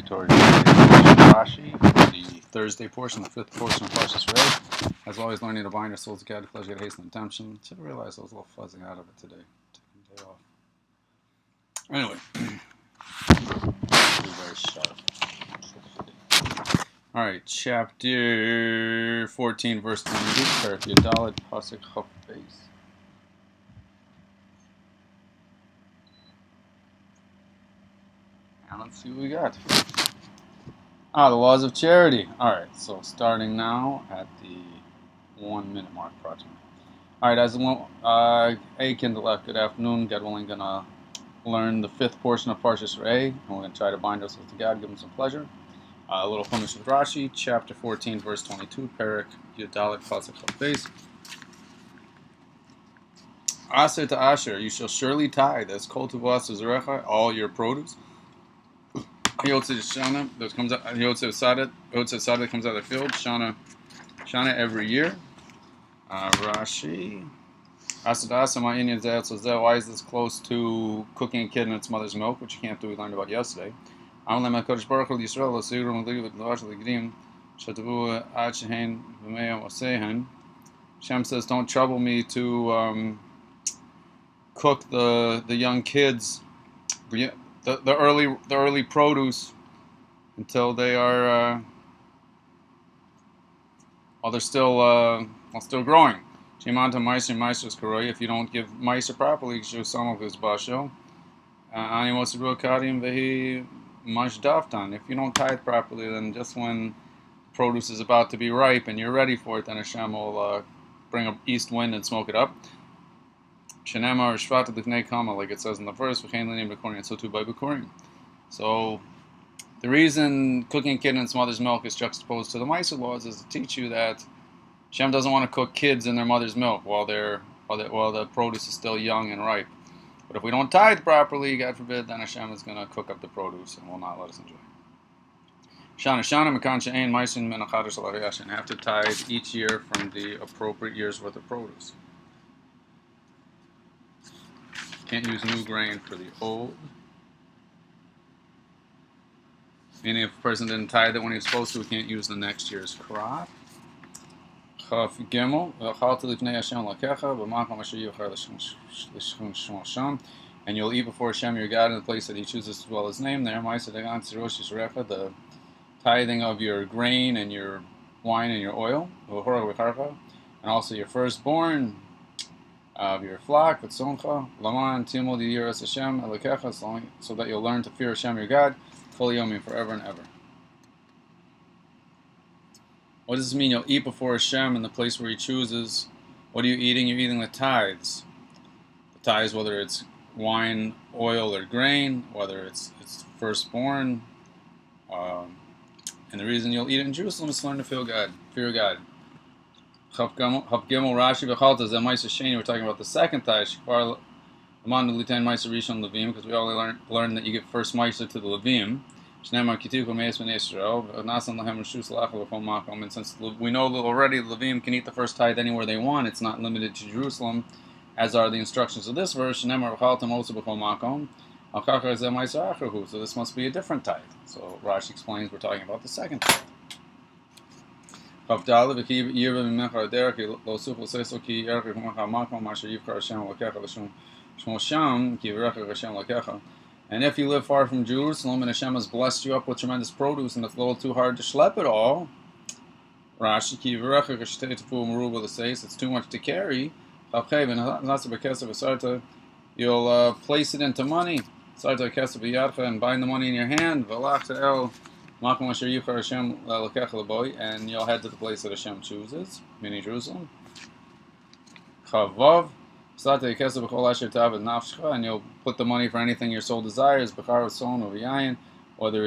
Torah Rashi, the Thursday portion, the fifth portion of Parshas Re'eh. As always, learning to bind our souls together, pleasure, get haste, and redemption. Should have realized I was a little fuzzy out of it today. Taking a day off. Anyway, very sharp. All right, chapter 14, verse 22, Parak Yadalit, Pasuk Chaf Beis. Now let's see what we got. The laws of charity. Alright, so starting now at the 1 minute mark approximately. Alright, as good afternoon. God willing, gonna learn the fifth portion of Parshas Re'eh, and we're gonna try to bind ourselves to God, give him some pleasure. A little Chumash with Rashi, chapter 14, verse 22, Parak Yadalit Pasuk Chaf Beis. Aser to Asher, you shall surely tithe as kol tuvas zerecha, all your produce. Yotze Shana that comes out. Yotze Sadat that comes out of the field. Shana every year. Rashi. Asadasa ma'inyan zeh. Why is this close to cooking a kid in its mother's milk, which you can't do? We learned about yesterday. Amalem HaKadosh Baruch Hu Yisrael l'sirum l'liv l'vash l'gdim shatavu ad shehen v'meim osehen. Shem says, don't trouble me to cook the young kids. The early produce until they are while they're still growing. If you don't give meiser properly, if you don't tithe properly, then just when produce is about to be ripe and you're ready for it, then Hashem will bring an east wind and smoke it up. Like it says in the verse, and so too by Bikurim. So the reason cooking a kid in its mother's milk is juxtaposed to the Meiser laws is to teach you that Hashem doesn't want to cook kids in their mother's milk while the produce is still young and ripe. But if we don't tithe properly, God forbid, then Hashem is going to cook up the produce and will not let us enjoy it. Shana mekan she'ein meisin min achadash l'ariyash, and have to tithe each year from the appropriate year's worth of produce. Can't use new grain for the old. Meaning if a person didn't tithe it when he was supposed to, he can't use the next year's crop. Chaf Gimel, and you'll eat before Hashem your God in the place that he chooses to dwell his name there. The tithing of your grain and your wine and your oil, and also your firstborn of your flock, V'tzoncha, Laman, Timol, Yiras Hashem, Elokecha, so that you'll learn to fear Hashem your God, Kol Yomim, forever and ever. What does this mean? You'll eat before Hashem in the place where he chooses. What are you eating? You're eating the tithes. The tithes, whether it's wine, oil, or grain, whether it's firstborn. And the reason you'll eat it in Jerusalem is to learn to fear God. Chaf Gimel Rashi v'chalta zeh meiser sheni. We're talking about the second tithe. Shkvar aman l'litain meiser rishon levim, because we already learned that you give first meiser to the levim. Shneimar kituv meis b'nei Yisrael v'nasan lahem reshus l'achal b'chol makom. And since we know that already the levim can eat the first tithe anywhere they want, it's not limited to Jerusalem, as are the instructions of this verse. Shneimar v'chalta also b'chol makom. Al kachar zeh meiser achahu. So this must be a different tithe. So Rashi explains we're talking about the second tithe. Like it says in the and if you live far from Jerusalem and Hashem has blessed you up with tremendous produce and it's a little too hard to schlep it all, Rashi, it's too much to carry, you'll place it into money and bind the money in your hand, and you'll head to the place that Hashem chooses, meaning Jerusalem. Chavav, and you'll put the money for anything your soul desires, whether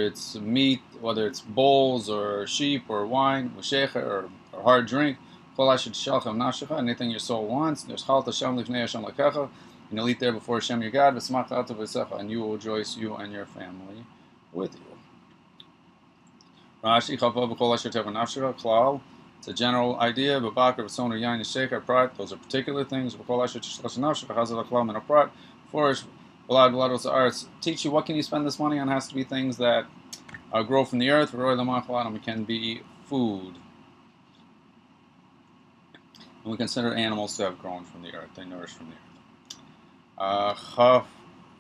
it's meat, whether it's bowls or sheep or wine, or hard drink, anything your soul wants. And you'll eat there before Hashem your God, and you will rejoice, you and your family, with you. Rashi, klal. It's a general idea. Those are particular things. Teach you what can you spend this money on has to be things that grow from the earth. It can be food. And we consider animals to have grown from the earth. They nourish from the earth. Chaf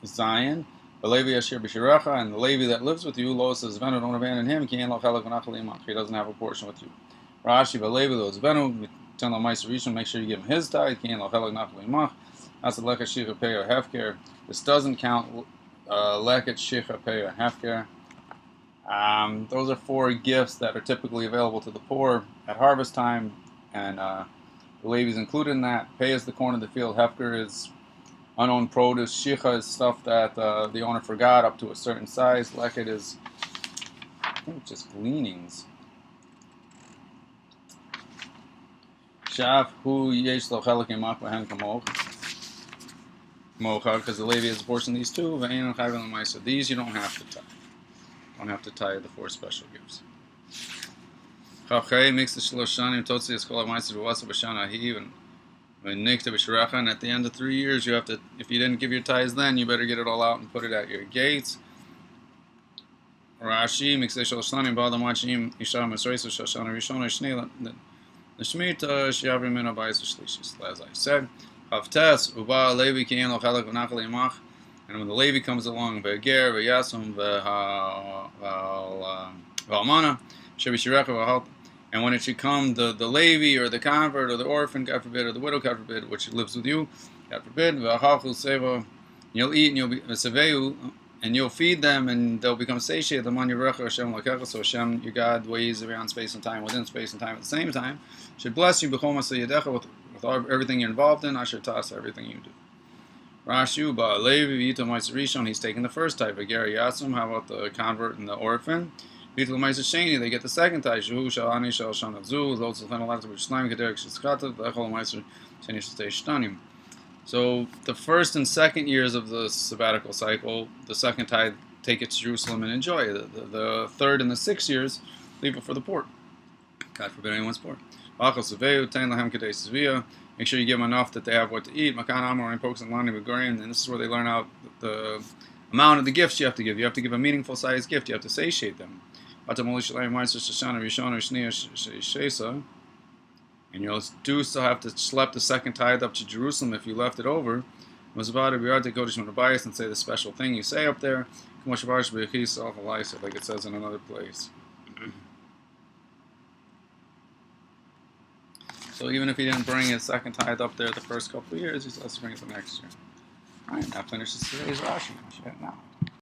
Zion. The Levi Asher B'Shirecha, and the Levi that lives with you, Lo says, Venu, don't abandon him. He doesn't have a portion with you. Rashi, Levi, Lo Venu, tell him make sure you give him his tithe. This doesn't count Leket Shicha Peya Hefker. Those are 4 gifts that are typically available to the poor at harvest time, and the Levi is included in that. Pay is the corn of the field. Hefker is unowned produce. Shicha is stuff that the owner forgot up to a certain size. Leket is, I think, just gleanings. Shaf hu yesh lo chelik yimach b'hen kamoch. Because the Levi has a portion of these 2. These you don't have to tie. Don't have to tie the 4 special gifts. And at the end of 3 years, you have to, if you didn't give your tithes then, you better get it all out and put it at your gates. Rashi, as I said. And when the Levi comes along, and when it should come the Levi or the convert or the orphan, God forbid, or the widow, God forbid, which lives with you, God forbid, you'll eat and you'll be and you'll feed them and they'll become satiated. So Hashem, your God, ways around space and time, within space and time at the same time, should bless you with everything you're involved in. I should toss everything you do. Rashu ba Levi v'ito ma'aser rishon. He's taking the first type. V'ger yasum. How about the convert and the orphan? V'ito ma'aser sheni. They get the second type. Shu shal ani shal shanav zu. Those of them allowed to be shnaim kederek shitzchatav. V'echol ma'aser sheni shtei shtanim. So the first and second years of the sabbatical cycle, the second tithe, take it to Jerusalem and enjoy it. The third and the 6 years, leave it for the poor. God forbid anyone's poor. Make sure you give them enough that they have what to eat. And this is where they learn out the amount of the gifts you have to give. You have to give a meaningful sized gift. You have to satiate them. And you'll still have to schlep the second tithe up to Jerusalem if you left it over. And say the special thing you say up there, like it says in another place. So even if he didn't bring his second tithe up there the first couple of years, he still has to bring it the next year. Alright, that finishes today's Rashi. Now.